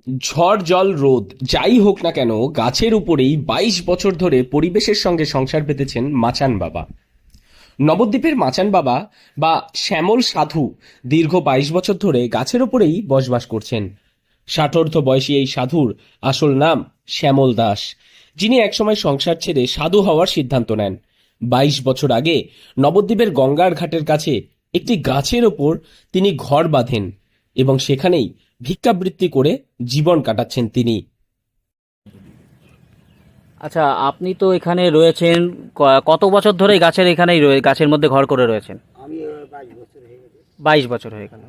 ঝড় জল রোদ যাই হোক না কেন গাছের উপরেই ২২ বছর ধরে পরিবেশের সঙ্গে সংসার পেতেছেন মাচান বাবা। নবদ্বীপের মাচান বাবা বা শ্যামল সাধু দীর্ঘ ২২ বছর ধরে গাছের ওপরেই বসবাস করছেন। ষাটোর্ধ্ব বয়সী এই সাধুর আসল নাম শ্যামল দাস, যিনি একসময় সংসার ছেড়ে সাধু হওয়ার সিদ্ধান্ত নেন। ২২ বছর আগে নবদ্বীপের গঙ্গার ঘাটের কাছে একটি গাছের ওপর তিনি ঘর বাঁধেন এবং সেখানেই ভিক্ষাবৃত্তি করে জীবন কাটাচ্ছেন তিনি। আচ্ছা, আপনি তো এখানে রয়েছেন কত বছর ধরে গাছের এখানেই গাছের মধ্যে ঘর করে রয়েছেন? আমি 22 বছর হয়ে গেছে। 22 বছর হয়ে গেল।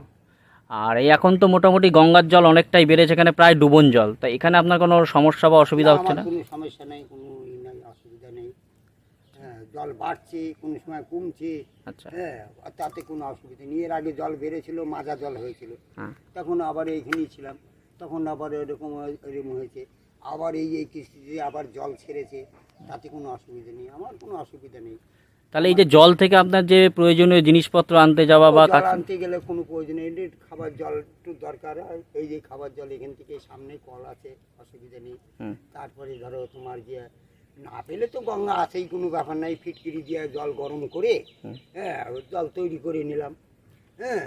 আর এই এখন তো মোটামুটি গঙ্গার জল অনেকটাই বেড়েছে, এখানে প্রায় ডুবন জল, তাই এখানে আপনার কোনো সমস্যা বা অসুবিধা হচ্ছে না? আমার কোনো সমস্যা নেই, কোনো নাই, অসুবিধা নেই। হ্যাঁ, জল বাড়ছে, কোনো সময় কমছে। আচ্ছা। হ্যাঁ, তাতে কোনো অসুবিধা নেই। এর আগে জল বেড়েছিল, মাজা জল হয়েছিল, হ্যাঁ। তখন আবার এইখানেই ছিলাম, তখন আবার এরকম হয়েছে। আবার এই কিস্তিতে আবার জল ছেড়েছে, তাতে কোনো অসুবিধা নেই, আমার কোনো অসুবিধা নেই। তাহলে এই যে জল থেকে আপনার যে প্রয়োজনীয় জিনিসপত্র আনতে যাওয়া বা জল আনতে গেলে কোনো প্রয়োজন নেই, খাবার জল একটু দরকার হয়। এই যে খাবার জল এখান থেকে সামনে কল আছে, অসুবিধা নেই। তারপরে ধরো তোমার যে না পেলে তো গঙ্গা আছেই, কোনো ব্যাপার নাই, ফিটকিরি দিয়ে জল গরম করে হ্যাঁ জল তৈরি করে নিলাম। হ্যাঁ,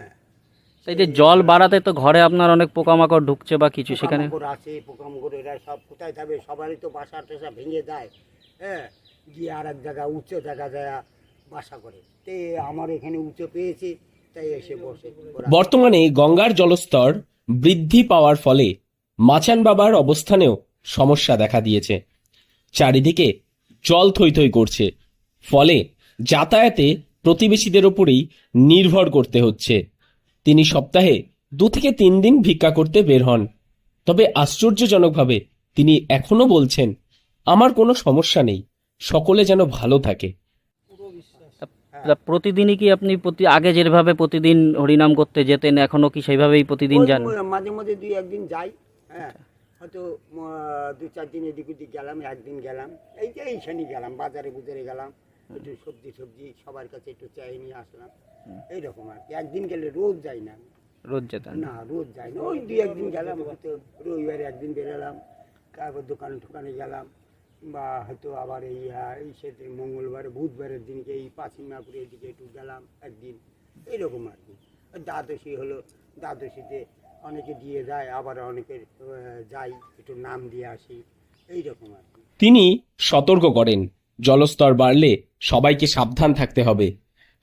এই যে জল বাড়াতে তো ঘরে আপনার অনেক পোকামাকড় ঢুকছে বা কিছু, সেখানে পোকামাকড় আছে, পোকামাকড় এরা সব কোথায় যাবে, সবারই তো বাসা টাসা ভেঙে যায়। হ্যাঁ, গিয়ে আর এক জায়গা উঁচু জায়গা যায় বাসা করে, তে আমার এখানে উঁচু পেয়েছে তাই এসে বসে। বর্তমানে গঙ্গার জলস্তর বৃদ্ধি পাওয়ার ফলে মাচান বাবার অবস্থানেও সমস্যা দেখা দিয়েছে। চারিদিকে জল থই থই করছে, ফলে যাতায়াতে প্রতিবেশীদের ওপরেই নির্ভর করতে হচ্ছে। তিনি সপ্তাহে 2 থেকে 3 দিন ভিক্ষা করতে বের হন, তবে আশ্চর্যজনকভাবে তিনি এখনো বলছেন, আমার কোনো সমস্যা নেই, সকলে যেন ভালো থাকে। প্রতিদিনই কি আপনি আগে যেভাবে প্রতিদিন হরিনাম করতে যেতেন এখনো কি সেইভাবেই প্রতিদিন যান? মাঝে মাঝে 2-1 দিন যাই। হ্যাঁ, হয়তো 2-4 দিন এদিক ওদিক গেলাম, একদিন গেলাম, এই যে এইখানে গেলাম, বাজারে বুজারে গেলাম, একটু সবজি সবার কাছে একটু চাই নিয়ে আসলাম, এইরকম আর কি। একদিন গেলে রোজ যাই না, রোজ যেতেন না রোজ যাই না, ওই 2-1 দিন গেলাম, হয়তো রবিবারে একদিন বেরোলাম, তারপর দোকানে গেলাম, বা হয়তো আবার এই সেদিন মঙ্গলবার বুধবারের দিনকে এই পাঁচিমাপুরের দিকে একটু গেলাম একদিন, এইরকম আর কি। দ্বাদশী হলো, দ্বাদশীতে অনেকে দিয়ে যায়, আবার অনেকে যাই একটু নাম দিয়ে আসি, এইরকম আর কি। তিনি সতর্ক করেন, জলস্তর বাড়লে সবাইকে সাবধান থাকতে হবে।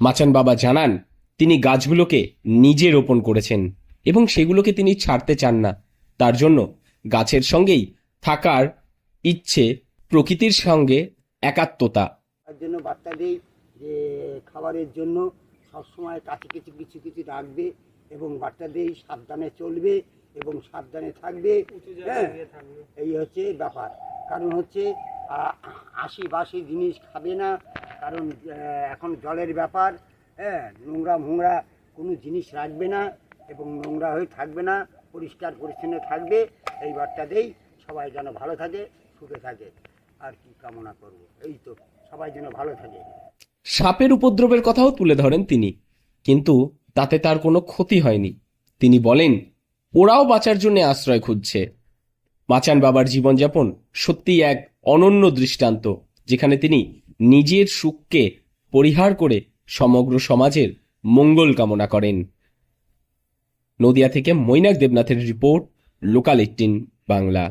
মাচান বাবা জানান, তিনি গাছগুলোকে নিজে রোপণ করেছেন এবং সেগুলোকে তিনি ছাড়তে চান না। তার জন্য গাছের সঙ্গেই থাকার ইচ্ছে, প্রকৃতির সঙ্গে একাত্মতা। তার জন্য বার্তা দিই যে খাবারের জন্য সবসময় কাছে কিছু কিছু কিছু রাখবে, এবং বার্তা দিই সাবধানে চলবে এবং সাবধানে থাকবে। হ্যাঁ, এই হচ্ছে ব্যাপার। কারণ হচ্ছে আশি জিনিস খাবে না, কারণ এখন জলের ব্যাপার। হ্যাঁ, নোংরা কোনো জিনিস রাখবে না এবং নোংরা হয়ে থাকবে না, পরিষ্কার পরিচ্ছন্ন থাকবে। এই বার্তা দেই, সবাই যেন ভালো থাকে, সুখে থাকে, আর কি কামনা করব। এই তো, সবাই যেন ভালো থাকে। সাপের উপদ্রবের কথাও তুলে ধরেন তিনি, কিন্তু তাতে তার কোনো ক্ষতি হয়নি। তিনি বলেন, ওরাও বাঁচার জন্য আশ্রয় খুঁজছে। মাচান বাবার জীবনযাপন সত্যিই এক অনন্য দৃষ্টান্ত, যেখানে তিনি নিজের সুখকে পরিহার করে সমগ্র সমাজের মঙ্গল কামনা করেন। নদিয়া থেকে মৈনাক দেবনাথের রিপোর্ট, লোকাল 18 বাংলা।